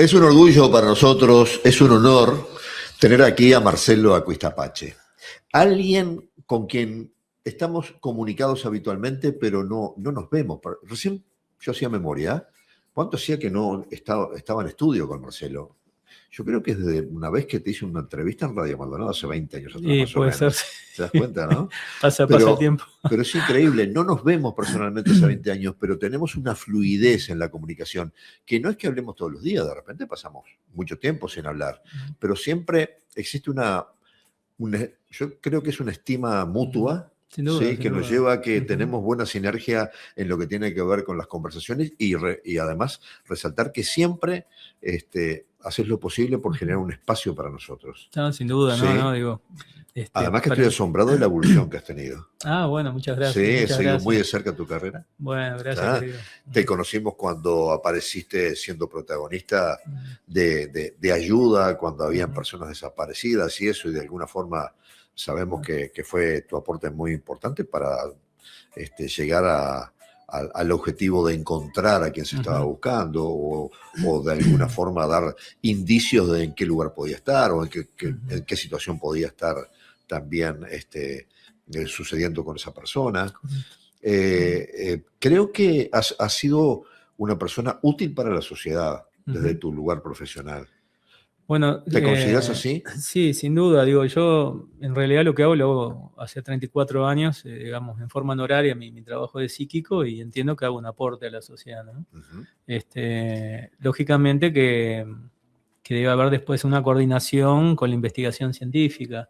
Es un orgullo para nosotros, es un honor tener aquí a Marcelo Acuistapache, alguien con quien estamos comunicados habitualmente, pero no nos vemos. Recién yo hacía memoria, ¿cuánto hacía que no estaba en estudio con Marcelo? Yo creo que desde una vez que te hice una entrevista en Radio Maldonado, hace 20 años atrás, Y más o puede ser, menos. sí. ¿Te das cuenta, no? Pasa el tiempo. Pero es increíble, no nos vemos personalmente hace 20 años, pero tenemos una fluidez en la comunicación, que no es que hablemos todos los días, de repente pasamos mucho tiempo sin hablar, pero siempre existe yo creo que es una estima mutua, Sin duda, ¿sí? sin Que duda. nos lleva a que tenemos buena sinergia en lo que tiene que ver con las conversaciones y además resaltar que siempre haces lo posible por generar un espacio para nosotros. No, sin duda, ¿Sí? no, digo. Además que estoy asombrado de la evolución que has tenido. Bueno, muchas gracias. Sí, he muchas seguido gracias. muy de cerca tu carrera. Bueno, gracias, querido. Te conocimos cuando apareciste siendo protagonista de ayuda, cuando habían personas desaparecidas y eso, y de alguna forma sabemos que fue tu aporte muy importante para llegar al objetivo de encontrar a quien se estaba buscando o de alguna forma dar indicios de en qué lugar podía estar o en qué situación podía estar también sucediendo con esa persona. Creo que has sido una persona útil para la sociedad desde tu lugar profesional. Bueno, ¿Te consideras así? Sí, sin duda. Digo, yo en realidad lo que hago lo hago hace 34 años, digamos, en forma honoraria, mi trabajo de psíquico, y entiendo que hago un aporte a la sociedad, ¿no? Lógicamente que debe haber después una coordinación con la investigación científica,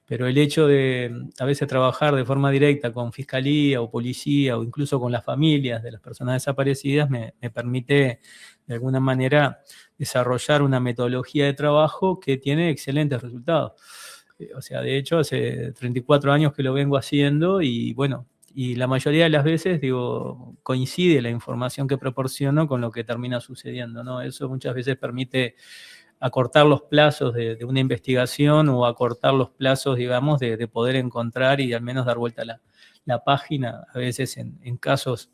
pero el hecho de a veces trabajar de forma directa con fiscalía o policía o incluso con las familias de las personas desaparecidas me permite de alguna manera desarrollar una metodología de trabajo que tiene excelentes resultados. O sea, de hecho, hace 34 años que lo vengo haciendo y bueno, y la mayoría de las veces, digo, coincide la información que proporciono con lo que termina sucediendo, ¿no? Eso muchas veces permite acortar los plazos de una investigación o acortar los plazos, digamos, de poder encontrar y al menos dar vuelta a la página, a veces en casos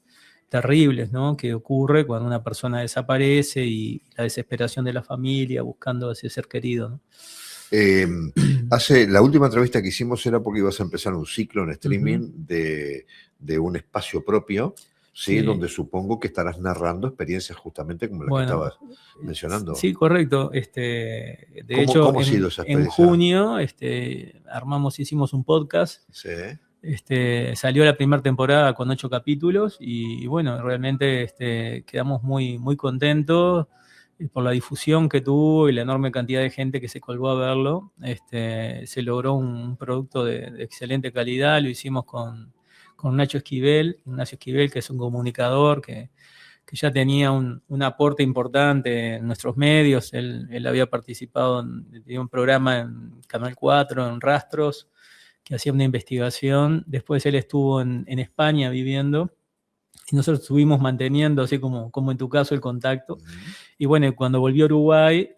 terribles, ¿no? Que ocurre cuando una persona desaparece y la desesperación de la familia buscando a ese ser querido, ¿no? La última entrevista que hicimos era porque ibas a empezar un ciclo en streaming de un espacio propio, ¿sí? Donde supongo que estarás narrando experiencias justamente como las que estabas mencionando. Sí, correcto. De hecho, ¿Cómo ha sido esa en experiencia? junio hicimos un podcast. Sí. Salió la primera temporada con 8 capítulos y bueno, realmente quedamos muy, muy contentos por la difusión que tuvo y la enorme cantidad de gente que se colgó a verlo. Se logró un producto de excelente calidad, lo hicimos con Ignacio Esquivel, que es un comunicador que ya tenía un aporte importante en nuestros medios. Él había participado en un programa en Canal 4, en Rastros, que hacía una investigación. Después él estuvo en España viviendo y nosotros estuvimos manteniendo, así como en tu caso, el contacto. Y bueno, cuando volvió a Uruguay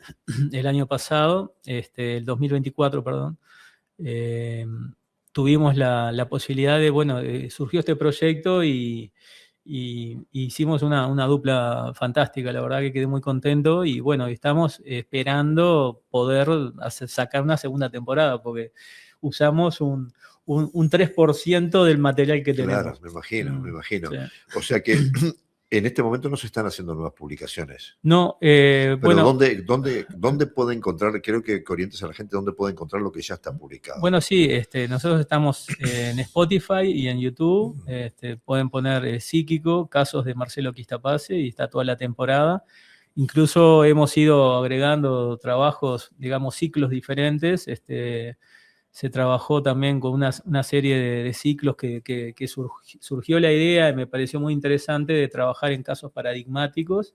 el año pasado, el 2024, perdón, tuvimos la posibilidad surgió este proyecto y hicimos una dupla fantástica. La verdad que quedé muy contento y bueno, estamos esperando poder sacar una segunda temporada porque usamos un 3% del material que tenemos. Claro, me imagino. Sí. O sea que en este momento no se están haciendo nuevas publicaciones. No, Pero bueno. ¿dónde puede encontrar? Quiero que orientes a la gente dónde puede encontrar lo que ya está publicado. Bueno, sí, nosotros estamos en Spotify y en YouTube. Pueden poner Psíquico, casos de Marcelo Acuistapache y está toda la temporada. Incluso hemos ido agregando trabajos, digamos, ciclos diferentes. Se trabajó también con una serie de ciclos que surgió la idea y me pareció muy interesante de trabajar en casos paradigmáticos.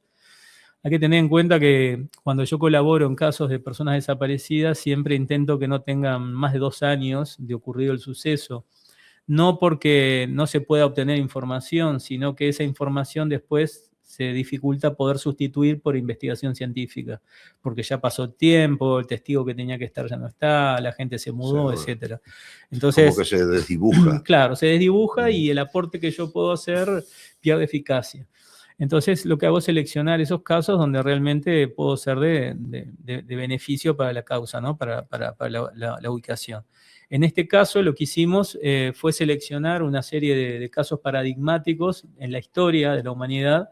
Hay que tener en cuenta que cuando yo colaboro en casos de personas desaparecidas, siempre intento que no tengan más de 2 años de ocurrido el suceso. No porque no se pueda obtener información, sino que esa información después se dificulta poder sustituir por investigación científica, porque ya pasó el tiempo, el testigo que tenía que estar ya no está, la gente se mudó, etc. Entonces, como que se desdibuja. Claro, se desdibuja y el aporte que yo puedo hacer pierde eficacia. Entonces, lo que hago es seleccionar esos casos donde realmente puedo ser de beneficio para la causa, ¿no? Para la ubicación. En este caso, lo que hicimos fue seleccionar una serie de casos paradigmáticos en la historia de la humanidad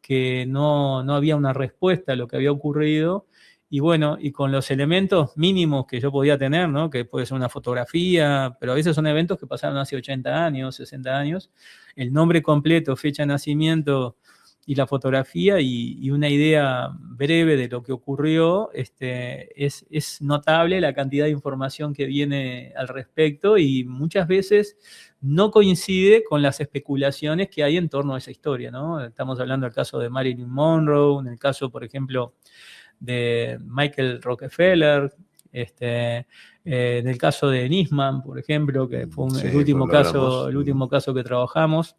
que no había una respuesta a lo que había ocurrido. Y bueno, y con los elementos mínimos que yo podía tener, ¿no? Que puede ser una fotografía, pero a veces son eventos que pasaron hace 80 años, 60 años, el nombre completo, fecha de nacimiento y la fotografía y una idea breve de lo que ocurrió, es notable la cantidad de información que viene al respecto y muchas veces no coincide con las especulaciones que hay en torno a esa historia, ¿no? Estamos hablando del caso de Marilyn Monroe, en el caso, por ejemplo, de Michael Rockefeller, en el caso de Nisman, por ejemplo, que fue el último caso que trabajamos,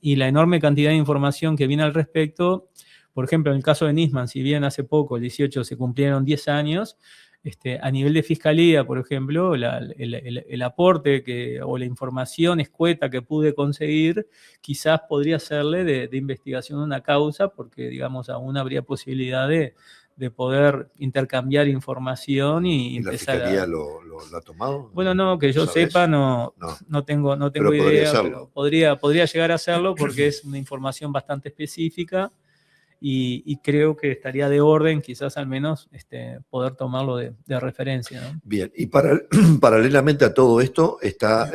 y la enorme cantidad de información que viene al respecto. Por ejemplo, en el caso de Nisman, si bien hace poco, el 18, se cumplieron 10 años, a nivel de fiscalía, por ejemplo, el aporte o la información escueta que pude conseguir quizás podría serle de investigación de una causa, porque, digamos, aún habría posibilidad de poder intercambiar información y ¿La empezar fiscalía lo ha tomado? Bueno, no, que yo ¿Sabés? sepa, no tengo idea, pero podría llegar a hacerlo porque es una información bastante específica. Y creo que estaría de orden, quizás al menos, poder tomarlo de referencia, ¿no? Bien, y paralelamente a todo esto está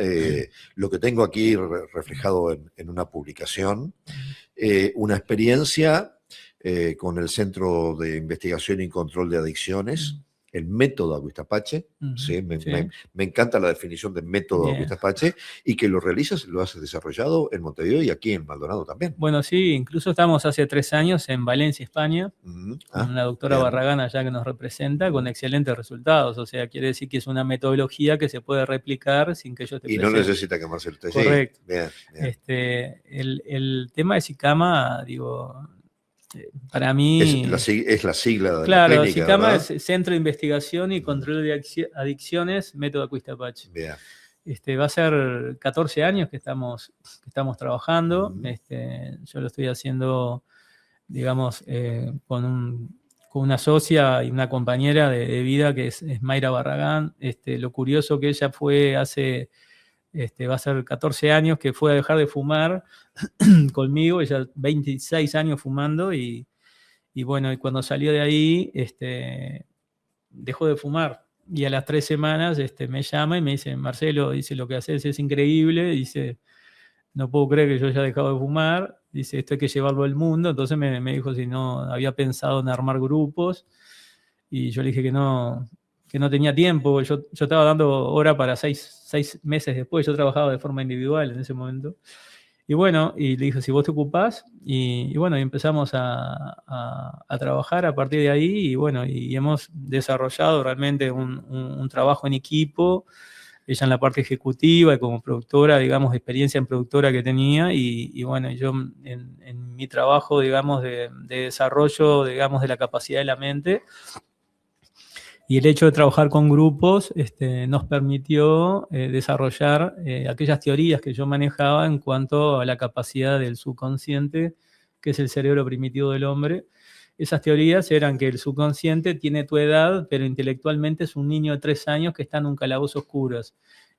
lo que tengo aquí reflejado en una publicación, una experiencia con el Centro de Investigación y Control de Adicciones, el método Aguistapache. ¿Sí? Me encanta la definición de método Aguistapache, y que lo has desarrollado en Montevideo y aquí en Maldonado también. Bueno, sí, incluso estamos hace 3 años en Valencia, España, con la doctora Barragán allá que nos representa, con excelentes resultados. O sea, quiere decir que es una metodología que se puede replicar sin que yo esté presente. Y no necesita quemarse el té. Correcto. Bien. El tema de SICAMA, digo, para mí... Es la sigla de claro, la clínica, SICAMA, ¿verdad? es Centro de Investigación y Control de Adicciones, Método Aguistapache. Bien. Va a ser 14 años que estamos trabajando. Yo lo estoy haciendo, digamos, con una socia y una compañera de vida que es Mayra Barragán. Lo curioso que ella fue va a ser 14 años que fue a dejar de fumar conmigo, ella 26 años fumando y bueno, y cuando salió de ahí, dejó de fumar. Y a las 3 semanas me llama y me dice: Marcelo, dice, lo que haces es increíble, dice, no puedo creer que yo haya dejado de fumar, dice, esto hay que llevarlo al mundo. Entonces me dijo si no había pensado en armar grupos, y yo le dije que no tenía tiempo. Yo estaba dando hora para 6 meses después, yo trabajaba de forma individual en ese momento. Y bueno, y le dije, si vos te ocupás, y bueno, y empezamos a trabajar a partir de ahí, y bueno, y hemos desarrollado realmente un trabajo en equipo, ella en la parte ejecutiva y como productora, digamos, experiencia en productora que tenía, y bueno, yo en mi trabajo, digamos, de desarrollo, digamos, de la capacidad de la mente. Y el hecho de trabajar con grupos nos permitió desarrollar aquellas teorías que yo manejaba en cuanto a la capacidad del subconsciente, que es el cerebro primitivo del hombre. Esas teorías eran que el subconsciente tiene tu edad, pero intelectualmente es un niño de 3 años que está en un calabozo oscuro,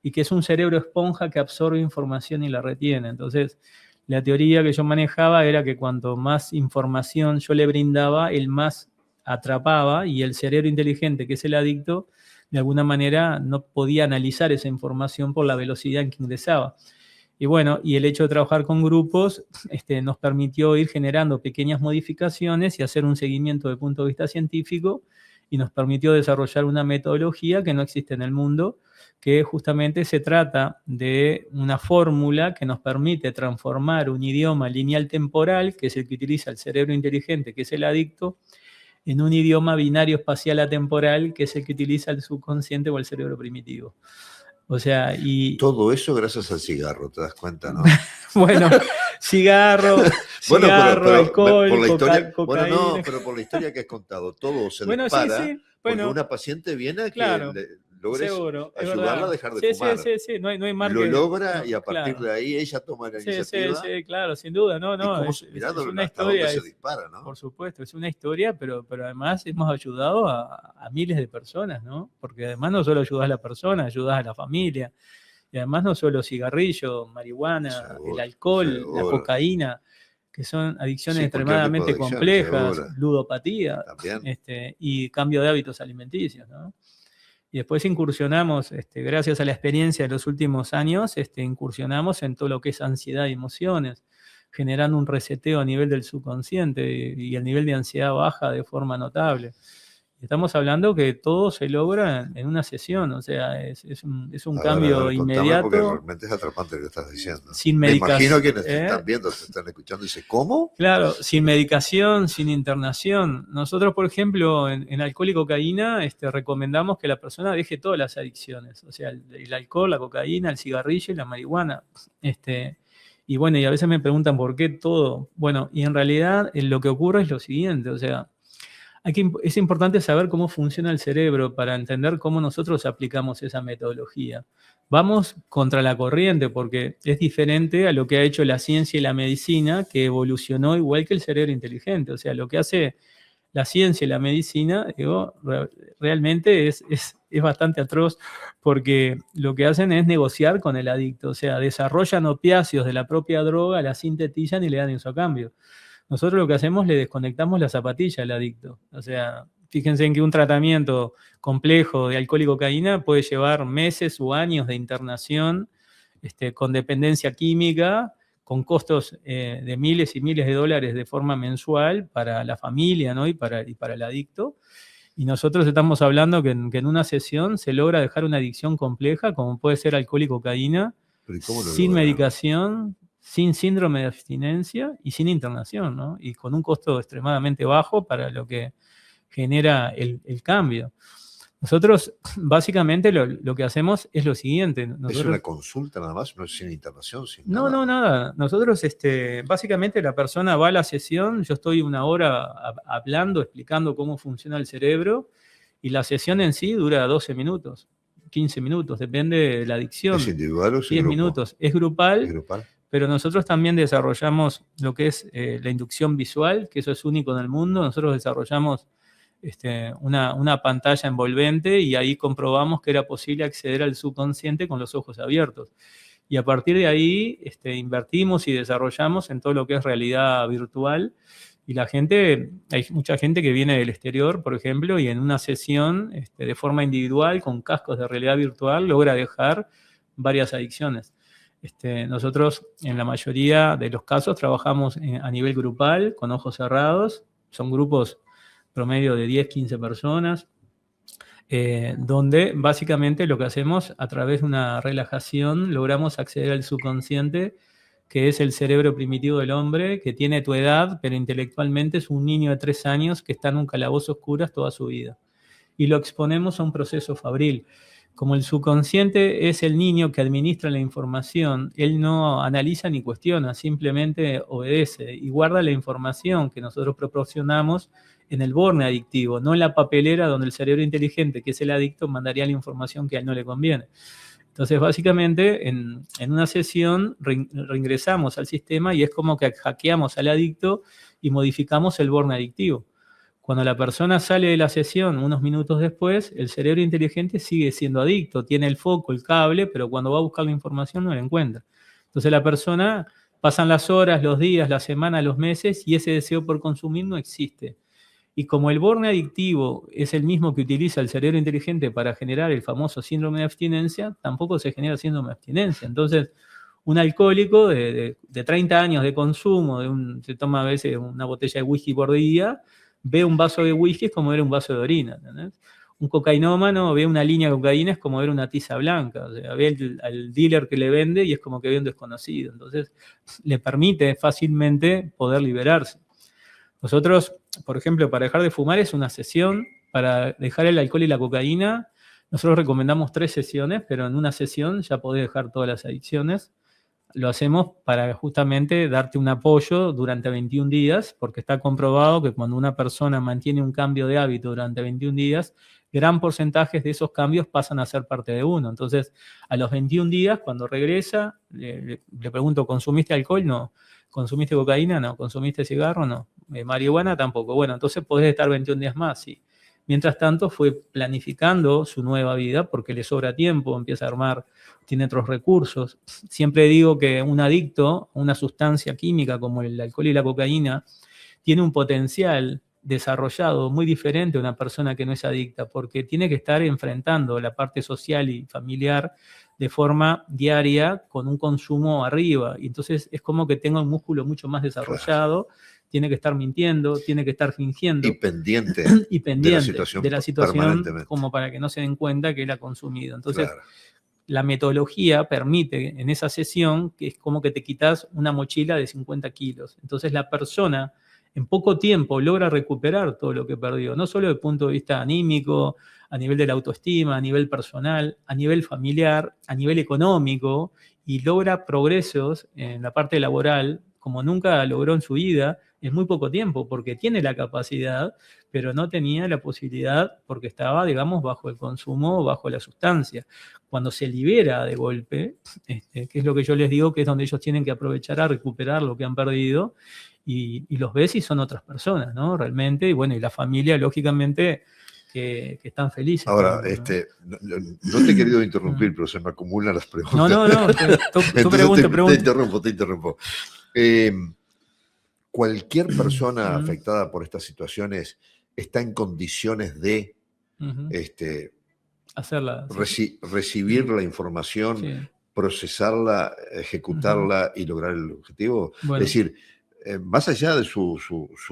y que es un cerebro esponja que absorbe información y la retiene. Entonces, la teoría que yo manejaba era que cuanto más información yo le brindaba, el más atrapaba, y el cerebro inteligente, que es el adicto, de alguna manera no podía analizar esa información por la velocidad en que ingresaba. Y bueno, y el hecho de trabajar con grupos nos permitió ir generando pequeñas modificaciones y hacer un seguimiento desde el punto de vista científico, y nos permitió desarrollar una metodología que no existe en el mundo, que justamente se trata de una fórmula que nos permite transformar un idioma lineal temporal, que es el que utiliza el cerebro inteligente, que es el adicto, en un idioma binario espacial atemporal, que es el que utiliza el subconsciente o el cerebro primitivo. O sea, y... Todo eso gracias al cigarro, ¿te das cuenta, no? Bueno, cigarro, pero alcohol, por la historia, cocaína. Bueno, no, pero por la historia que has contado, todo se dispara, sí. porque una paciente viene a que logres seguro, es ayudarla verdad. a dejar de fumar. Sí, no hay mal Lo que... logra no, y a partir claro. de ahí ella toma la iniciativa. Claro, sin duda, Y cómo, es mirando una hasta dónde historia, se dispara, ¿no? por supuesto, es una historia, pero además hemos ayudado a miles de personas, ¿no? Porque además no solo ayudas a la persona, ayudas a la familia, y además no solo cigarrillo, marihuana, el Seguro, alcohol, la seguro. cocaína, que son adicciones Sí, cualquier tipo de extremadamente adicción, complejas, seguro. ludopatía, También. y cambio de hábitos alimenticios, ¿no? Y después incursionamos, gracias a la experiencia de los últimos años, incursionamos en todo lo que es ansiedad y emociones, generando un reseteo a nivel del subconsciente y el nivel de ansiedad baja de forma notable. Estamos hablando que todo se logra en una sesión, o sea, es un cambio Contame porque inmediato. realmente es atrapante lo que estás diciendo. Sin Me imagino medicación. quienes te están viendo, te están escuchando y dicen, ¿cómo? Claro, sin medicación, sin internación. Nosotros, por ejemplo, en alcohol y cocaína, recomendamos que la persona deje todas las adicciones, o sea, el alcohol, la cocaína, el cigarrillo y la marihuana. Y bueno, y a veces me preguntan por qué todo. Bueno, y en realidad lo que ocurre es lo siguiente, o sea, es importante saber cómo funciona el cerebro para entender cómo nosotros aplicamos esa metodología. Vamos contra la corriente porque es diferente a lo que ha hecho la ciencia y la medicina, que evolucionó igual que el cerebro inteligente. O sea, lo que hace la ciencia y la medicina, digo, realmente es bastante atroz porque lo que hacen es negociar con el adicto. O sea, desarrollan opiáceos de la propia droga, la sintetizan y le dan eso a cambio. Nosotros lo que hacemos, le desconectamos la zapatilla al adicto. O sea, fíjense en que un tratamiento complejo de alcohol y cocaína puede llevar meses o años de internación, con dependencia química, con costos de miles y miles de dólares de forma mensual para la familia, ¿no? y para el adicto. Y nosotros estamos hablando que en una sesión se logra dejar una adicción compleja, como puede ser alcohol y cocaína, sin medicación, sin síndrome de abstinencia y sin internación, ¿no? Y con un costo extremadamente bajo para lo que genera el cambio. Nosotros, básicamente, lo que hacemos es lo siguiente. ¿Es una consulta nada más? ¿No es sin internación? Sin nada? No, nada. Nosotros, básicamente, la persona va a la sesión, yo estoy una hora hablando, explicando cómo funciona el cerebro, y la sesión en sí dura 12 minutos, 15 minutos, depende de la adicción. ¿Es individual o es 10 grupo? minutos. Es grupal. ¿Es grupal? Pero nosotros también desarrollamos lo que es la inducción visual, que eso es único en el mundo. Nosotros desarrollamos una pantalla envolvente y ahí comprobamos que era posible acceder al subconsciente con los ojos abiertos. Y a partir de ahí invertimos y desarrollamos en todo lo que es realidad virtual. Y hay mucha gente que viene del exterior, por ejemplo, y en una sesión de forma individual, con cascos de realidad virtual, logra dejar varias adicciones. Nosotros en la mayoría de los casos trabajamos a nivel grupal, con ojos cerrados, son grupos promedio de 10, 15 personas, donde básicamente lo que hacemos a través de una relajación logramos acceder al subconsciente, que es el cerebro primitivo del hombre, que tiene tu edad, pero intelectualmente es un niño de 3 años que está en un calabozo a oscuras toda su vida. Y lo exponemos a un proceso fabril. Como el subconsciente es el niño que administra la información, él no analiza ni cuestiona, simplemente obedece y guarda la información que nosotros proporcionamos en el borne adictivo, no en la papelera donde el cerebro inteligente, que es el adicto, mandaría la información que a él no le conviene. Entonces, básicamente, en una sesión reingresamos al sistema y es como que hackeamos al adicto y modificamos el borne adictivo. Cuando la persona sale de la sesión unos minutos después, el cerebro inteligente sigue siendo adicto, tiene el foco, el cable, pero cuando va a buscar la información no la encuentra. Entonces la persona, pasan las horas, los días, las semanas, los meses y ese deseo por consumir no existe. Y como el borne adictivo es el mismo que utiliza el cerebro inteligente para generar el famoso síndrome de abstinencia, tampoco se genera síndrome de abstinencia. Entonces, un alcohólico de 30 años de consumo, se toma a veces una botella de whisky por día, ve un vaso de whisky es como ver un vaso de orina, ¿entendés? Un cocainómano ve una línea de cocaína es como ver una tiza blanca, o sea, ve al dealer que le vende y es como que ve un desconocido, entonces le permite fácilmente poder liberarse. Nosotros, por ejemplo, para dejar de fumar es una sesión, para dejar el alcohol y la cocaína, nosotros recomendamos 3 sesiones, pero en una sesión ya podés dejar todas las adicciones. lo hacemos para justamente darte un apoyo durante 21 días, porque está comprobado que cuando una persona mantiene un cambio de hábito durante 21 días, gran porcentaje de esos cambios pasan a ser parte de uno. Entonces, a los 21 días, cuando regresa, le pregunto, ¿consumiste alcohol? No. ¿Consumiste cocaína? No. ¿Consumiste cigarro? No. ¿Marihuana? Tampoco. Bueno, entonces podés estar 21 días más, sí. Mientras tanto, fue planificando su nueva vida porque le sobra tiempo, empieza a armar, tiene otros recursos. Siempre digo que un adicto a una sustancia química como el alcohol y la cocaína tiene un potencial desarrollado muy diferente a una persona que no es adicta, porque tiene que estar enfrentando la parte social y familiar de forma diaria con un consumo arriba. Y entonces es como que tenga un músculo mucho más desarrollado, tiene que estar mintiendo, tiene que estar fingiendo. Y pendiente de la situación como para que no se den cuenta que él ha consumido. Entonces, la metodología permite en esa sesión que es como que te quitas una mochila de 50 kilos. Entonces, la persona en poco tiempo logra recuperar todo lo que perdió, no solo desde el punto de vista anímico, a nivel de la autoestima, a nivel personal, a nivel familiar, a nivel económico, y logra progresos en la parte laboral como nunca logró en su vida en muy poco tiempo, porque tiene la capacidad, pero no tenía la posibilidad porque estaba, digamos, bajo el consumo, bajo la sustancia. Cuando se libera de golpe, que es lo que yo les digo, que es donde ellos tienen que aprovechar a recuperar lo que han perdido, y los ves y son otras personas, ¿no? Realmente, y bueno, y la familia, lógicamente, que están felices. Ahora, ¿no? No te he querido interrumpir, pero se me acumulan las preguntas. No, tú pregunta. Te interrumpo. Cualquier persona afectada por estas situaciones está en condiciones de hacerla, recibir la información, procesarla, ejecutarla y lograr el objetivo. Bueno. Es decir, más allá de su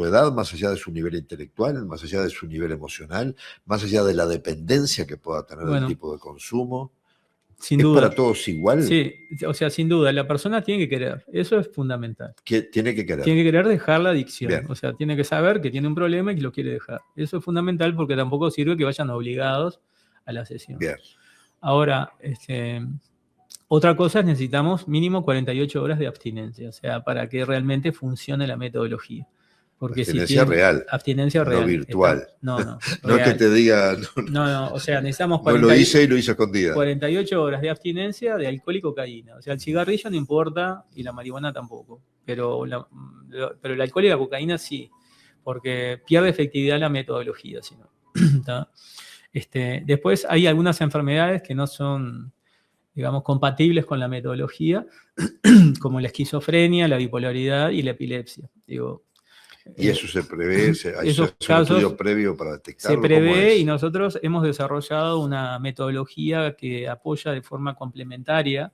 edad, más allá de su nivel intelectual, más allá de su nivel emocional, más allá de la dependencia que pueda tener el tipo de consumo. Sin duda. ¿Es para todos igual? Sí, o sea, sin duda, la persona tiene que querer, eso es fundamental. Tiene que querer. Tiene que querer dejar la adicción. Bien. O sea, tiene que saber que tiene un problema y que lo quiere dejar. Eso es fundamental porque tampoco sirve que vayan obligados a la sesión. Bien. Ahora, otra cosa es necesitamos mínimo 48 horas de abstinencia, o sea, para que realmente funcione la metodología. Porque abstinencia real. Abstinencia real. No virtual. No es que te diga. No, o sea, necesitamos 48, no lo hice y lo hice escondida. 48 horas de abstinencia de alcohol y cocaína. O sea, el cigarrillo no importa y la marihuana tampoco. Pero el alcohol y la cocaína sí, porque pierde efectividad la metodología, si no. Después hay algunas enfermedades que no son, digamos, compatibles con la metodología, como la esquizofrenia, la bipolaridad y la epilepsia. ¿Y eso se prevé? ¿Hay un estudio previo para detectarlo? Se prevé y nosotros hemos desarrollado una metodología que apoya de forma complementaria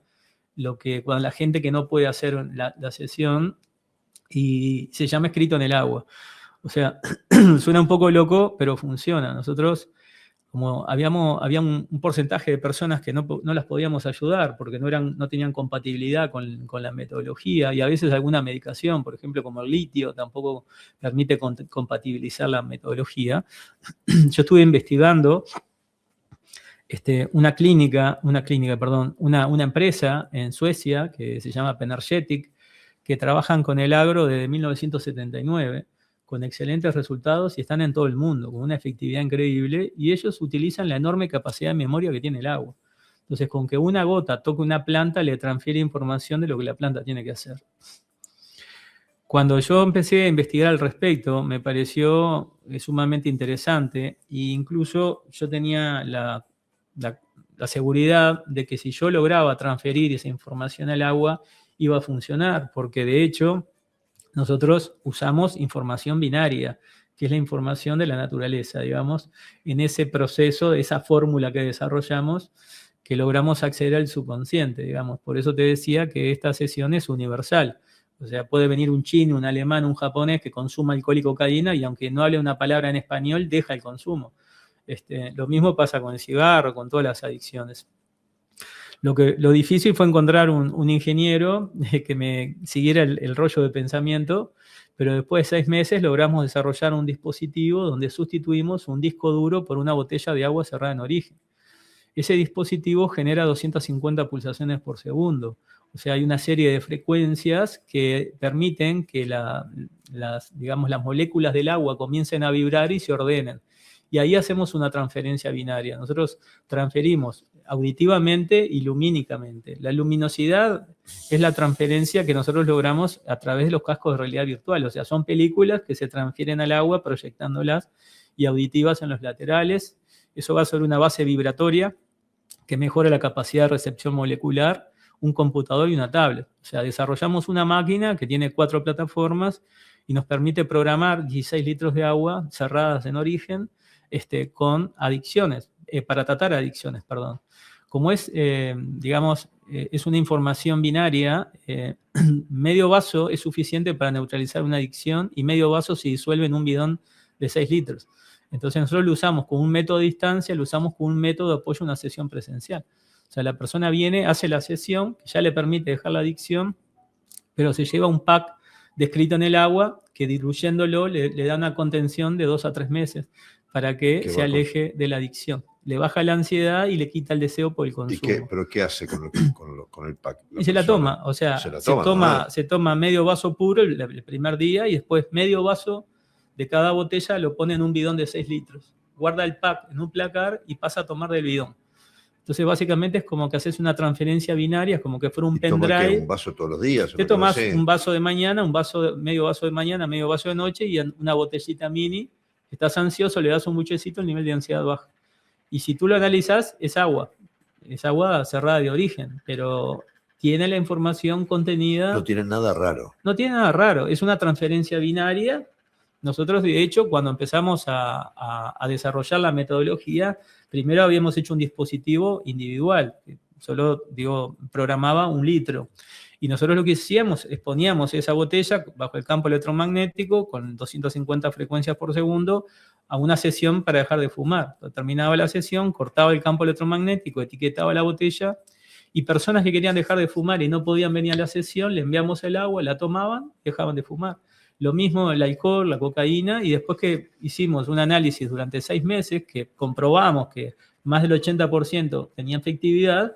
lo que cuando la gente que no puede hacer la sesión, y se llama escrito en el agua. O sea, suena un poco loco, pero funciona. Nosotros, como había un porcentaje de personas que no las podíamos ayudar porque no tenían compatibilidad con la metodología, y a veces alguna medicación, por ejemplo, como el litio, tampoco permite compatibilizar la metodología. Yo estuve investigando una empresa en Suecia que se llama Penergetic, que trabajan con el agro desde 1979, con excelentes resultados y están en todo el mundo, con una efectividad increíble, y ellos utilizan la enorme capacidad de memoria que tiene el agua. Entonces, con que una gota toque una planta, le transfiere información de lo que la planta tiene que hacer. Cuando yo empecé a investigar al respecto, me pareció sumamente interesante, e incluso yo tenía la seguridad de que si yo lograba transferir esa información al agua, iba a funcionar, porque de hecho nosotros usamos información binaria, que es la información de la naturaleza, digamos, en ese proceso, de esa fórmula que desarrollamos, que logramos acceder al subconsciente, digamos. Por eso te decía que esta sesión es universal. O sea, puede venir un chino, un alemán, un japonés que consuma alcohol y cocaína y aunque no hable una palabra en español, deja el consumo. Lo mismo pasa con el cigarro, con todas las adicciones. Lo difícil fue encontrar un ingeniero que me siguiera el rollo de pensamiento, pero después de 6 meses logramos desarrollar un dispositivo donde sustituimos un disco duro por una botella de agua cerrada en origen. Ese dispositivo genera 250 pulsaciones por segundo. O sea, hay una serie de frecuencias que permiten que digamos, las moléculas del agua comiencen a vibrar y se ordenen. Y ahí hacemos una transferencia binaria. Nosotros transferimos auditivamente y lumínicamente. La luminosidad es la transferencia que nosotros logramos a través de los cascos de realidad virtual. O sea, son películas que se transfieren al agua proyectándolas, y auditivas en los laterales. Eso va sobre una base vibratoria que mejora la capacidad de recepción molecular, un computador y una tablet. O sea, desarrollamos una máquina que tiene 4 plataformas y nos permite programar 16 litros de agua cerradas en origen con adicciones, para tratar adicciones, perdón. Como es, digamos, es una información binaria, medio vaso es suficiente para neutralizar una adicción y medio vaso se disuelve en un bidón de 6 litros. Entonces nosotros lo usamos con un método de distancia, lo usamos con un método de apoyo a una sesión presencial. O sea, la persona viene, hace la sesión, que ya le permite dejar la adicción, pero se lleva un pack descrito en el agua que diluyéndolo le da una contención de 2 a 3 meses para que se aleje de la adicción. Le baja la ansiedad y le quita el deseo por el consumo. ¿Pero qué hace con el pack? Y se la toma, o sea, se toma medio vaso puro el primer día y después medio vaso de cada botella lo pone en un bidón de 6 litros. Guarda el pack en un placar y pasa a tomar del bidón. Entonces, básicamente es como que haces una transferencia binaria, es como que fuera un pendrive. ¿Un vaso todos los días? Te tomás un vaso de mañana, medio vaso de mañana, medio vaso de noche y una botellita mini. Estás ansioso, le das un buchecito, el nivel de ansiedad baja. Y si tú lo analizas, es agua cerrada de origen, pero tiene la información contenida. No tiene nada raro. No tiene nada raro, es una transferencia binaria. Nosotros, de hecho, cuando empezamos a desarrollar la metodología, primero habíamos hecho un dispositivo individual, que solo, programaba 1 litro. Y nosotros lo que hacíamos es poníamos esa botella bajo el campo electromagnético con 250 frecuencias por segundo a una sesión para dejar de fumar. Terminaba la sesión, cortaba el campo electromagnético, etiquetaba la botella, y personas que querían dejar de fumar y no podían venir a la sesión, le enviamos el agua, la tomaban, dejaban de fumar. Lo mismo el alcohol, la cocaína, y después que hicimos un análisis durante 6 meses, que comprobamos que más del 80% tenía efectividad,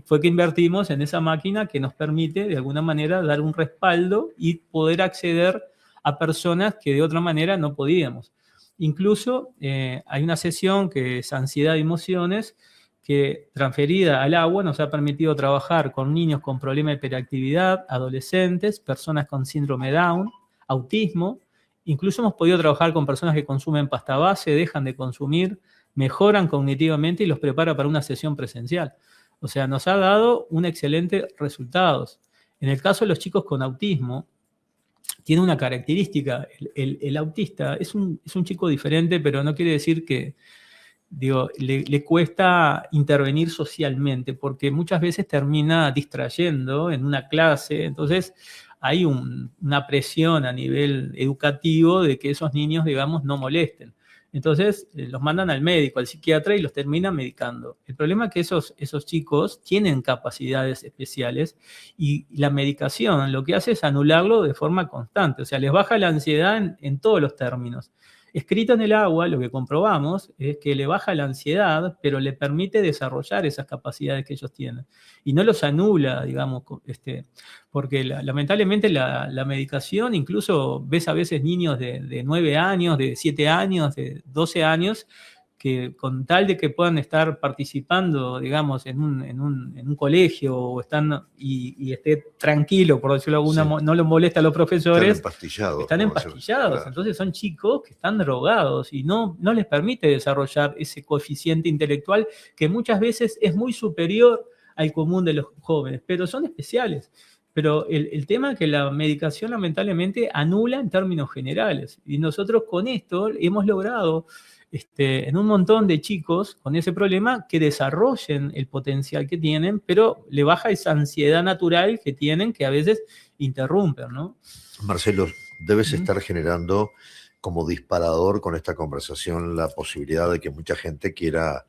fue que invertimos en esa máquina que nos permite, de alguna manera, dar un respaldo y poder acceder a personas que de otra manera no podíamos. Incluso hay una sesión que es ansiedad y emociones, que transferida al agua nos ha permitido trabajar con niños con problema de hiperactividad, adolescentes, personas con síndrome Down, autismo. Incluso hemos podido trabajar con personas que consumen pasta base, dejan de consumir, mejoran cognitivamente y los prepara para una sesión presencial. O sea, nos ha dado un excelente resultados. En el caso de los chicos con autismo, tiene una característica. El autista es un chico diferente, pero no quiere decir que, le cuesta intervenir socialmente, porque muchas veces termina distrayendo en una clase. Entonces, hay una presión a nivel educativo de que esos niños, no molesten. Entonces los mandan al médico, al psiquiatra, y los terminan medicando. El problema es que esos chicos tienen capacidades especiales y la medicación lo que hace es anularlo de forma constante. O sea, les baja la ansiedad en todos los términos. Escrito en el agua, lo que comprobamos es que le baja la ansiedad, pero le permite desarrollar esas capacidades que ellos tienen. Y no los anula, porque lamentablemente la medicación, incluso ves a veces niños de 9 años, de 7 años, de 12 años, que con tal de que puedan estar participando, en un colegio o y esté tranquilo, por decirlo de alguna, no los molesta a los profesores. Están empastillados. Claro. Entonces son chicos que están drogados y no les permite desarrollar ese coeficiente intelectual que muchas veces es muy superior al común de los jóvenes, pero son especiales. Pero el tema es que la medicación lamentablemente anula en términos generales. Y nosotros con esto hemos logrado en un montón de chicos con ese problema que desarrollen el potencial que tienen, pero le baja esa ansiedad natural que tienen, que a veces interrumpen, ¿no? Marcelo, debes estar generando como disparador con esta conversación la posibilidad de que mucha gente quiera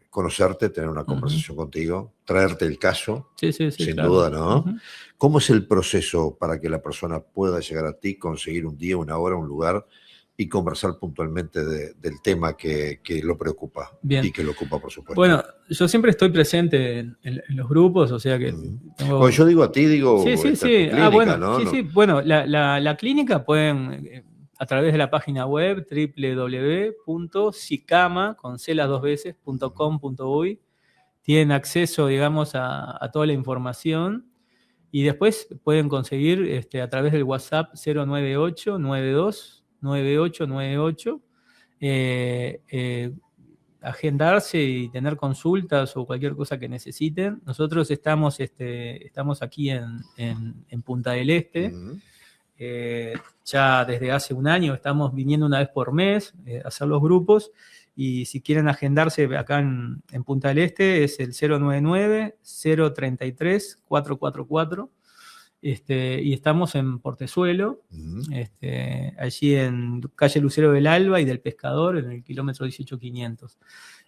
conocerte, tener una conversación contigo, traerte el caso, sin duda, ¿no? ¿Cómo es el proceso para que la persona pueda llegar a ti, conseguir un día, una hora, un lugar y conversar puntualmente del tema que lo preocupa. Bien. Y que lo ocupa, por supuesto. Bueno, yo siempre estoy presente en los grupos, o sea que tengo... Cuando yo digo a ti, digo sí, tu clínica, bueno, ¿no? Sí. Bueno, la clínica pueden, a través de la página web www.sicama.com.uy, tienen acceso, digamos, a toda la información. Y después pueden conseguir a través del WhatsApp 098 92 9898 agendarse y tener consultas o cualquier cosa que necesiten. Nosotros estamos aquí en Punta del Este. Ya desde hace un año estamos viniendo una vez por mes a hacer los grupos. Y si quieren agendarse acá en Punta del Este es el 099-033-444. Y estamos en Portezuelo, allí en calle Lucero del Alba y del Pescador, en el kilómetro 18500.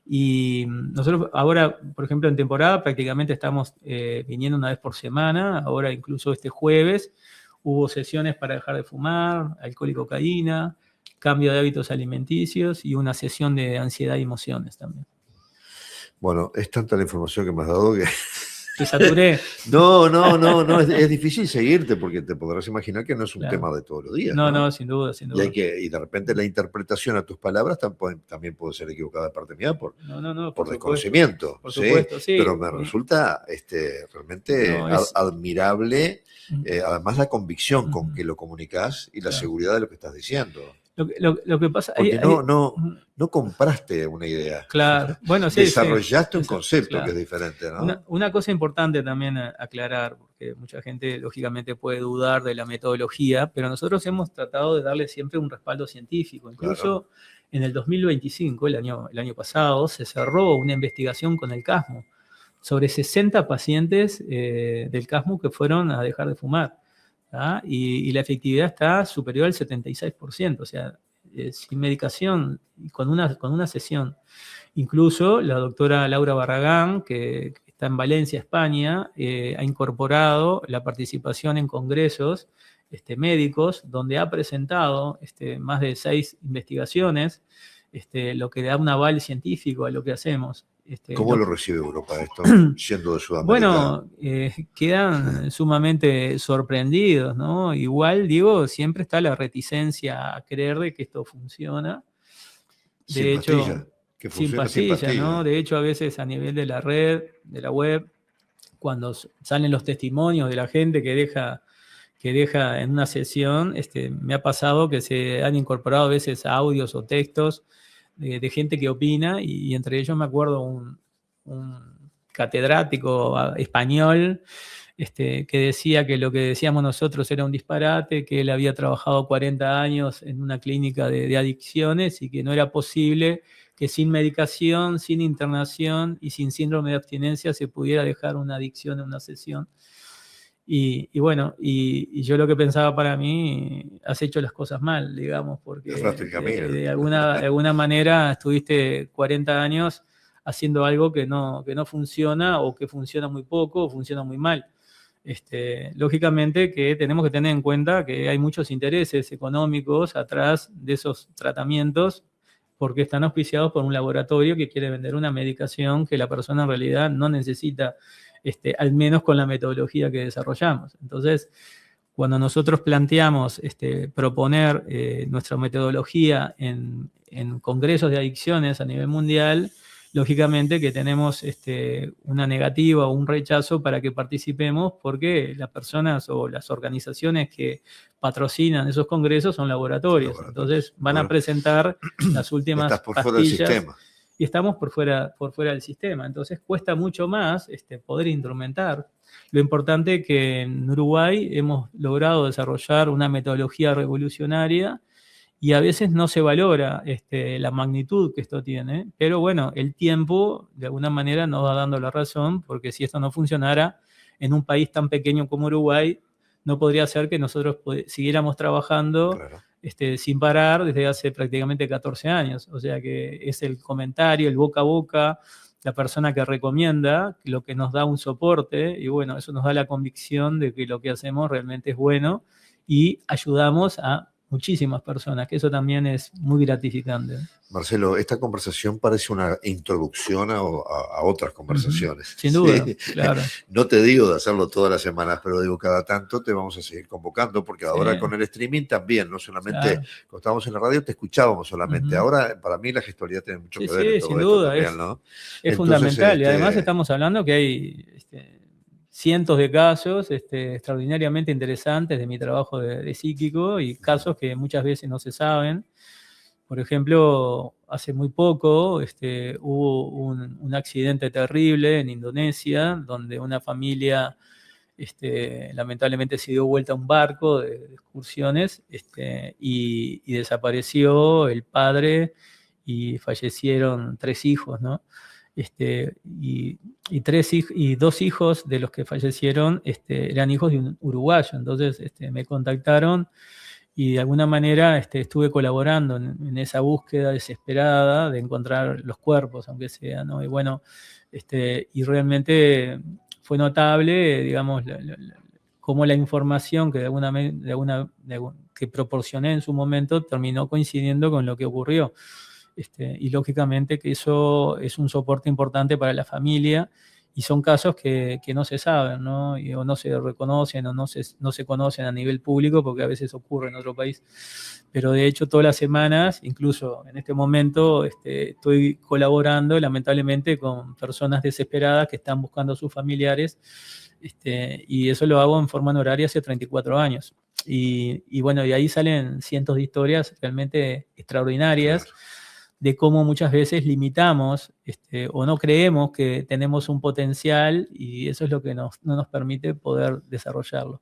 Y nosotros ahora, por ejemplo, en temporada prácticamente estamos viniendo una vez por semana. Ahora incluso este jueves hubo sesiones para dejar de fumar, alcohol y cocaína, cambio de hábitos alimenticios y una sesión de ansiedad y emociones también. Bueno, es tanta la información que me has dado que... Te saturé. No, es difícil seguirte porque te podrás imaginar que no es un tema de todos los días. No, sin duda. Y de repente la interpretación a tus palabras también puede ser equivocada de parte mía por desconocimiento. Por supuesto, sí. Pero me resulta realmente admirable, además la convicción con que lo comunicas y la seguridad de lo que estás diciendo. Lo que pasa... Porque no compraste una idea. Claro. Bueno, sí. Desarrollaste un concepto que es diferente, ¿no? Una cosa importante también a aclarar, porque mucha gente lógicamente puede dudar de la metodología, pero nosotros hemos tratado de darle siempre un respaldo científico. Incluso en el 2025, el año pasado, se cerró una investigación con el CASMU sobre 60 pacientes del CASMU que fueron a dejar de fumar. Y la efectividad está superior al 76%, o sea, sin medicación, con una sesión. Incluso la doctora Laura Barragán, que está en Valencia, España, ha incorporado la participación en congresos médicos, donde ha presentado más de 6 investigaciones, lo que da un aval científico a lo que hacemos. ¿Cómo lo recibe Europa esto, siendo de Sudamérica? Bueno, quedan sumamente sorprendidos, ¿no? Igual, digo, siempre está la reticencia a creer de que esto funciona. De hecho, sin pastilla, ¿no? De hecho, a veces a nivel de la red, de la web, cuando salen los testimonios de la gente que deja en una sesión, me ha pasado que se han incorporado a veces audios o textos de gente que opina, y entre ellos me acuerdo un catedrático español que decía que lo que decíamos nosotros era un disparate, que él había trabajado 40 años en una clínica de adicciones y que no era posible que sin medicación, sin internación y sin síndrome de abstinencia se pudiera dejar una adicción en una sesión. Y bueno, y yo lo que pensaba para mí, has hecho las cosas mal, digamos, porque de alguna manera estuviste 40 años haciendo algo que no funciona, o que funciona muy poco, o funciona muy mal. Lógicamente que tenemos que tener en cuenta que hay muchos intereses económicos atrás de esos tratamientos, porque están auspiciados por un laboratorio que quiere vender una medicación que la persona en realidad no necesita, al menos con la metodología que desarrollamos. Entonces, cuando nosotros planteamos proponer nuestra metodología en congresos de adicciones a nivel mundial, lógicamente que tenemos una negativa o un rechazo para que participemos, porque las personas o las organizaciones que patrocinan esos congresos son laboratorios. Entonces van a presentar las últimas pastillas. Fuera del sistema. Y estamos por fuera del sistema. Entonces cuesta mucho más poder instrumentar. Lo importante es que en Uruguay hemos logrado desarrollar una metodología revolucionaria, y a veces no se valora la magnitud que esto tiene, pero bueno, el tiempo de alguna manera nos va dando la razón, porque si esto no funcionara en un país tan pequeño como Uruguay, no podría ser que nosotros siguiéramos trabajando sin parar desde hace prácticamente 14 años. O sea que es el comentario, el boca a boca, la persona que recomienda, lo que nos da un soporte, y bueno, eso nos da la convicción de que lo que hacemos realmente es bueno y ayudamos a muchísimas personas, que eso también es muy gratificante. Marcelo, esta conversación parece una introducción a otras conversaciones. Sin duda, claro. No te digo de hacerlo todas las semanas, pero digo, cada tanto te vamos a seguir convocando, porque ahora con el streaming también, no solamente cuando estábamos en la radio te escuchábamos solamente. Ahora, para mí, la gestualidad tiene mucho que ver en todo sin esto duda, también, ¿no? Es fundamental. Y además estamos hablando que hay cientos de casos extraordinariamente interesantes de mi trabajo de psíquico y casos que muchas veces no se saben. Por ejemplo, hace muy poco hubo un accidente terrible en Indonesia, donde una familia lamentablemente se dio vuelta a un barco de excursiones y desapareció el padre y fallecieron 3 hijos, ¿no? Y 2 hijos de los que fallecieron eran hijos de un uruguayo. Entonces me contactaron y de alguna manera estuve colaborando en esa búsqueda desesperada de encontrar los cuerpos, aunque sea, ¿no? Y bueno, y realmente fue notable, digamos, cómo la información que que proporcioné en su momento terminó coincidiendo con lo que ocurrió. Y lógicamente que eso es un soporte importante para la familia y son casos que no se saben, ¿no? O no se reconocen o no se conocen a nivel público porque a veces ocurre en otro país. Pero de hecho todas las semanas, incluso en este momento, estoy colaborando lamentablemente con personas desesperadas que están buscando a sus familiares y eso lo hago en forma honoraria hace 34 años. Y bueno, y ahí salen cientos de historias realmente extraordinarias. Claro. De cómo muchas veces limitamos o no creemos que tenemos un potencial y eso es lo que no nos permite poder desarrollarlo.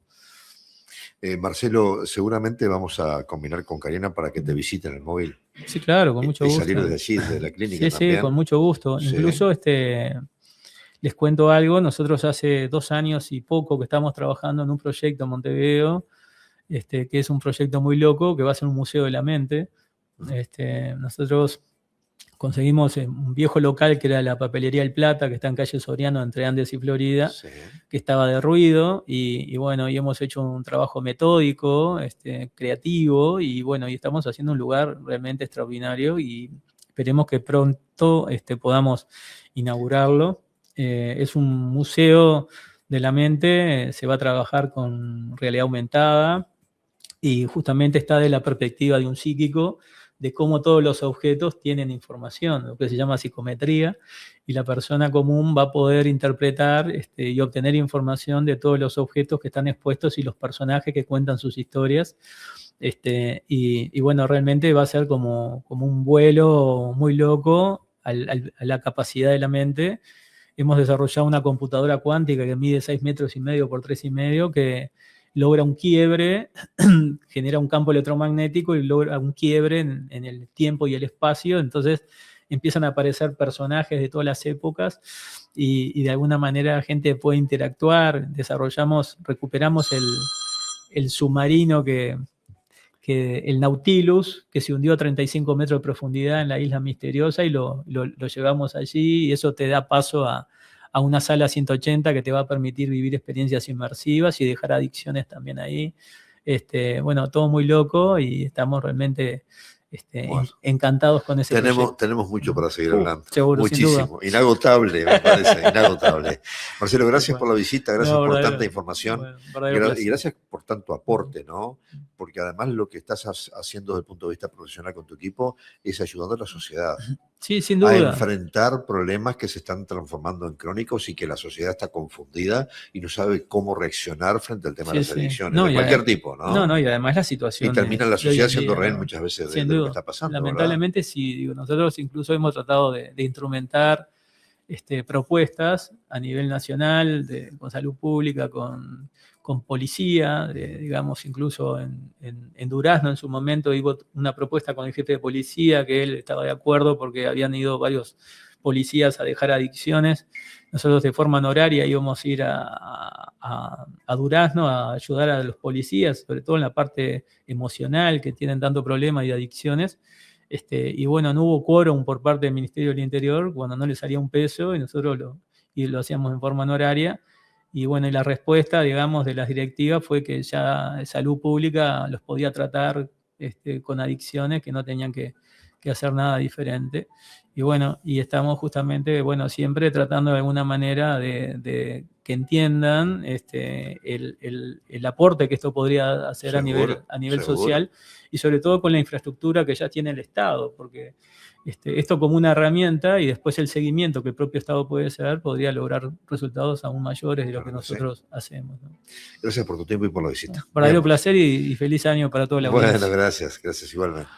Marcelo, seguramente vamos a combinar con Karina para que te visiten el móvil. Sí, claro, con mucho gusto. Y salir desde allí, desde la clínica también. Sí, con mucho gusto. Sí. Incluso les cuento algo, nosotros hace 2 años y poco que estamos trabajando en un proyecto en Montevideo, que es un proyecto muy loco, que va a ser un museo de la mente. Nosotros conseguimos un viejo local que era la Papelería El Plata, que está en calle Soriano, entre Andes y Florida, sí, que estaba derruido, y bueno, y hemos hecho un trabajo metódico, creativo, y bueno, y estamos haciendo un lugar realmente extraordinario, y esperemos que pronto podamos inaugurarlo. Es un museo de la mente, se va a trabajar con realidad aumentada, y justamente está de la perspectiva de un psíquico, de cómo todos los objetos tienen información, lo que se llama psicometría, y la persona común va a poder interpretar y obtener información de todos los objetos que están expuestos y los personajes que cuentan sus historias. Y bueno, realmente va a ser como un vuelo muy loco a la capacidad de la mente. Hemos desarrollado una computadora cuántica que mide 6,5 metros por 3,5 metros, que logra un quiebre, genera un campo electromagnético y logra un quiebre en el tiempo y el espacio. Entonces empiezan a aparecer personajes de todas las épocas y de alguna manera la gente puede interactuar. Recuperamos el submarino el Nautilus, que se hundió a 35 metros de profundidad en la isla misteriosa y lo llevamos allí, y eso te da paso a una sala 180 que te va a permitir vivir experiencias inmersivas y dejar adicciones también ahí. Bueno, todo muy loco y estamos realmente encantados con ese proyecto. Tenemos mucho para seguir hablando. Seguro, muchísimo. Inagotable, me parece, inagotable. Marcelo, gracias por la visita, gracias por tanta información y gracias por tanto aporte, ¿no? Porque además lo que estás haciendo desde el punto de vista profesional con tu equipo es ayudando a la sociedad. Sí, sin duda. A enfrentar problemas que se están transformando en crónicos y que la sociedad está confundida y no sabe cómo reaccionar frente al tema de las adicciones, de cualquier tipo, ¿no? No, y además la situación. Y termina la sociedad siendo rehén muchas veces de lo que está pasando. Lamentablemente, ¿verdad? Sí, digo, nosotros incluso hemos tratado de instrumentar propuestas a nivel nacional, con salud pública, con policía, digamos, incluso en Durazno en su momento hubo una propuesta con el jefe de policía que él estaba de acuerdo porque habían ido varios policías a dejar adicciones. Nosotros de forma honoraria íbamos a ir a Durazno a ayudar a los policías, sobre todo en la parte emocional que tienen tanto problema y adicciones. Y bueno, no hubo quórum por parte del Ministerio del Interior cuando no le salía un peso y nosotros lo hacíamos en forma honoraria. Y bueno, y la respuesta, digamos, de las directivas fue que ya Salud Pública los podía tratar con adicciones que no tenían que hacer nada diferente. Y bueno, y estamos justamente, bueno, siempre tratando de alguna manera de que entiendan el aporte que esto podría hacer a nivel social, y sobre todo con la infraestructura que ya tiene el Estado, porque esto como una herramienta y después el seguimiento que el propio Estado puede hacer podría lograr resultados aún mayores de lo que nosotros hacemos, ¿no? Gracias por tu tiempo y por la visita. Para mí un placer y feliz año para toda la audiencia. Bueno, gracias igualmente.